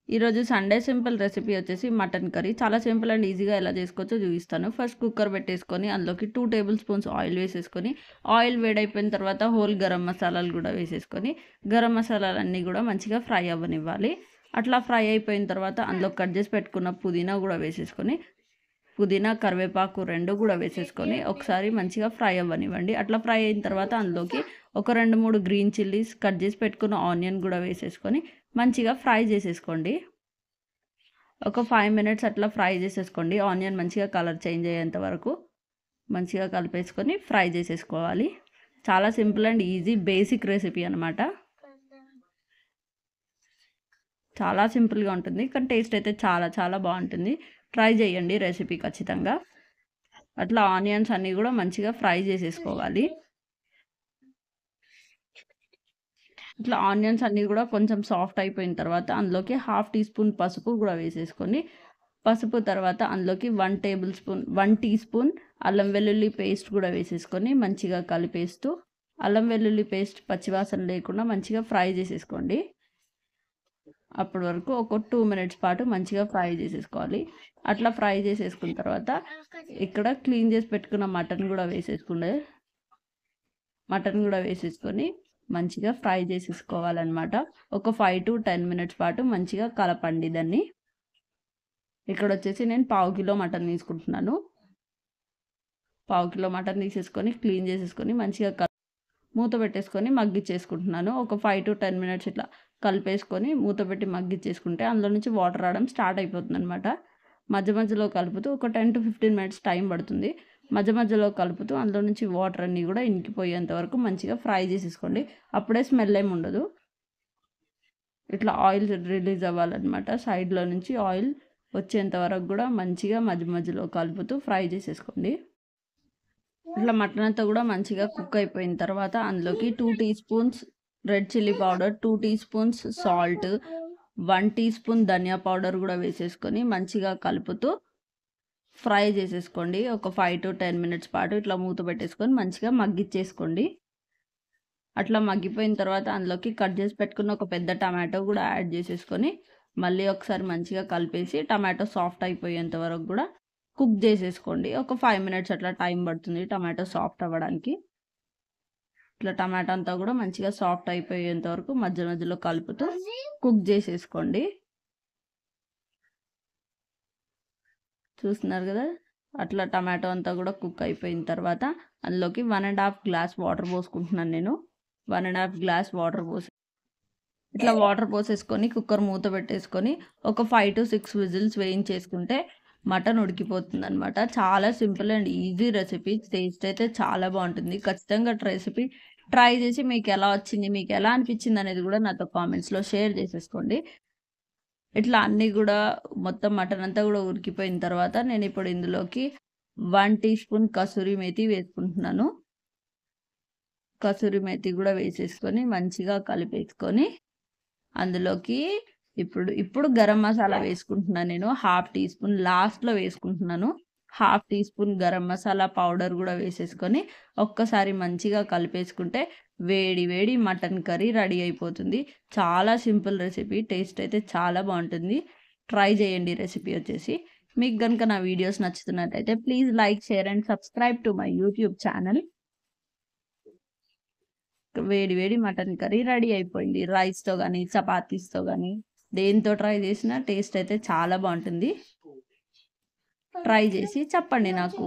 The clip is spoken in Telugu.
ఈరోజు సండే సింపుల్ రెసిపీ వచ్చేసి మటన్ కర్రీ. చాలా సింపుల్ అండ్ ఈజీగా ఎలా చేసుకోవచ్చో చూపిస్తాను. ఫస్ట్ కుక్కర్ పెట్టేసుకొని అందులోకి 2 టేబుల్ స్పూన్స్ ఆయిల్ వేసేసుకొని, ఆయిల్ వేడైపోయిన తర్వాత హోల్ గరం మసాలాలు కూడా వేసేసుకొని, గరం మసాలాలన్నీ కూడా మంచిగా ఫ్రై అవ్వనివ్వాలి. అట్లా ఫ్రై అయిపోయిన తర్వాత అందులో కట్ చేసి పెట్టుకున్న పుదీనా కూడా వేసేసుకొని, పుదీనా కరివేపాకు 2 కూడా వేసేసుకొని ఒకసారి మంచిగా ఫ్రై అవ్వనివ్వండి. అట్లా ఫ్రై అయిన తర్వాత అందులోకి ఒక 2-3 గ్రీన్ చిల్లీస్, కట్ చేసి పెట్టుకున్న ఆనియన్ కూడా వేసేసుకొని మంచిగా ఫ్రై చేసేసుకోండి. ఒక 5 మినిట్స్ అట్లా ఫ్రై చేసేసుకోండి. ఆనియన్ మంచిగా కలర్ చేంజ్ అయ్యేంత వరకు మంచిగా కలిపేసుకొని ఫ్రై చేసేసుకోవాలి. చాలా simple and easy basic recipe అనమాట. చాలా సింపుల్గా ఉంటుంది, కానీ టేస్ట్ అయితే చాలా చాలా బాగుంటుంది. ట్రై చేయండి రెసిపీ ఖచ్చితంగా. అట్లా ఆనియన్స్ అన్నీ కూడా మంచిగా ఫ్రై చేసేసుకోవాలి. ఇట్లా ఆనియన్స్ అన్నీ కూడా కొంచెం సాఫ్ట్ అయిపోయిన తర్వాత అందులోకి 1/2 టీ స్పూన్ పసుపు కూడా వేసేసుకొని, పసుపు తర్వాత అందులోకి 1 టీ స్పూన్ అల్లం వెల్లుల్లి పేస్ట్ కూడా వేసేసుకొని మంచిగా కలిపేస్తూ, అల్లం వెల్లుల్లి పేస్ట్ పచ్చివాసన లేకుండా మంచిగా ఫ్రై చేసేసుకోండి. అప్పటి వరకు ఒక 2 మినిట్స్ పాటు మంచిగా ఫ్రై చేసేసుకోవాలి. అట్లా ఫ్రై చేసేసుకున్న తర్వాత ఇక్కడ క్లీన్ చేసి పెట్టుకున్న మటన్ కూడా వేసేసుకొని మంచిగా ఫ్రై చేసేసుకోవాలన్నమాట. ఒక 5 to 10 మినిట్స్ పాటు మంచిగా కలపండి దాన్ని. ఇక్కడ వచ్చేసి నేను 1/2 కిలో మటన్ తీసుకుంటున్నాను. 1/2 కిలో మటన్ తీసేసుకొని క్లీన్ చేసేసుకొని మంచిగా మూత పెట్టేసుకొని మగ్గిచ్చేసుకుంటున్నాను. ఒక 5 to 10 మినిట్స్ ఇట్లా కలిపేసుకొని మూత పెట్టి మగ్గిచ్చేసుకుంటే అందులో నుంచి వాటర్ రావడం స్టార్ట్ అయిపోతుంది అనమాట. మధ్య మధ్యలో కలుపుతూ ఒక 10 to 15 మినిట్స్ టైం పడుతుంది. మధ్య మధ్యలో కలుపుతూ అందులో నుంచి వాటర్ అన్నీ కూడా ఇంకిపోయేంత వరకు మంచిగా ఫ్రై చేసేసుకోండి. అప్పుడే స్మెల్ ఏమి ఉండదు. ఇట్లా ఆయిల్ రిలీజ్ అవ్వాలన్నమాట. సైడ్లో నుంచి ఆయిల్ వచ్చేంత వరకు కూడా మంచిగా మధ్య మధ్యలో కలుపుతూ ఫ్రై చేసేసుకోండి. ఇట్లా మటన్ అంతా కూడా మంచిగా కుక్ అయిపోయిన తర్వాత అందులోకి 2 teaspoons red chilli powder, 2 teaspoons salt, 1 teaspoon dhania powder కూడా వేసేసుకొని మంచిగా కలుపుతూ ఫ్రై చేసేసుకోండి. ఒక 5 to 10 మినిట్స్ పాటు ఇట్లా మూత పెట్టేసుకొని మంచిగా మగ్గిచ్చేసుకోండి. అట్లా మగ్గిపోయిన తర్వాత అందులోకి కట్ చేసి పెట్టుకున్న ఒక పెద్ద టమాటో కూడా యాడ్ చేసేసుకొని మళ్ళీ ఒకసారి మంచిగా కలిపేసి టమాటో సాఫ్ట్ అయిపోయేంత వరకు కూడా కుక్ చేసేసుకోండి. ఒక 5 మినిట్స్ అట్లా టైం పడుతుంది టమాటో సాఫ్ట్ అవ్వడానికి. ఇట్లా టమాటో అంతా కూడా మంచిగా సాఫ్ట్ అయిపోయేంత వరకు మధ్య మధ్యలో కలుపుతూ కుక్ చేసేసుకోండి. చూస్తున్నారు కదా, అట్లా టమాటో అంతా కూడా కుక్ అయిపోయిన తర్వాత అందులోకి 1.5 గ్లాస్ వాటర్ పోసుకుంటున్నాను నేను. 1.5 గ్లాస్ వాటర్ ఇట్లా వాటర్ పోసేసుకొని కుక్కర్ మూత పెట్టేసుకొని ఒక 5 to 6 విజిల్స్ వేయించేసుకుంటే మటన్ ఉడికిపోతుంది అనమాట. చాలా simple and easy recipe. Taste అయితే చాలా బాగుంటుంది. ఖచ్చితంగా రెసిపీ ట్రై చేసి మీకు ఎలా వచ్చింది, మీకు ఎలా అనిపించింది అనేది కూడా నాతో కామెంట్స్లో షేర్ చేసేసుకోండి. ఇట్లా అన్నీ కూడా మొత్తం మటన్ అంతా కూడా ఉడికిపోయిన తర్వాత నేను ఇప్పుడు ఇందులోకి 1 టీ స్పూన్ కసూరి మేతి వేసుకుంటున్నాను. కసూరి మేతి కూడా వేసేసుకొని మంచిగా కలిపేసుకొని అందులోకి ఇప్పుడు గరం మసాలా వేసుకుంటున్నాను నేను. 1/2 టీ స్పూన్ లాస్ట్లో వేసుకుంటున్నాను. 1/2 tea spoon garam masala powder కూడా వేసేసుకొని ఒక్కసారి మంచిగా కలిపేసుకుంటే వేడి వేడి మటన్ కర్రీ రెడీ అయిపోతుంది. చాలా సింపుల్ రెసిపీ. టేస్ట్ అయితే చాలా బాగుంటుంది. ట్రై చేయండి రెసిపీ వచ్చేసి. మీకు కనుక నా వీడియోస్ నచ్చుతున్నట్టయితే please like, share and subscribe to my YouTube channel. వేడి వేడి మటన్ కర్రీ రెడీ అయిపోయింది. రైస్తో కానీ చపాతీస్తో కానీ దేంతో ట్రై చేసినా టేస్ట్ అయితే చాలా బాగుంటుంది. ట్రై చేసి చెప్పండి నాకు.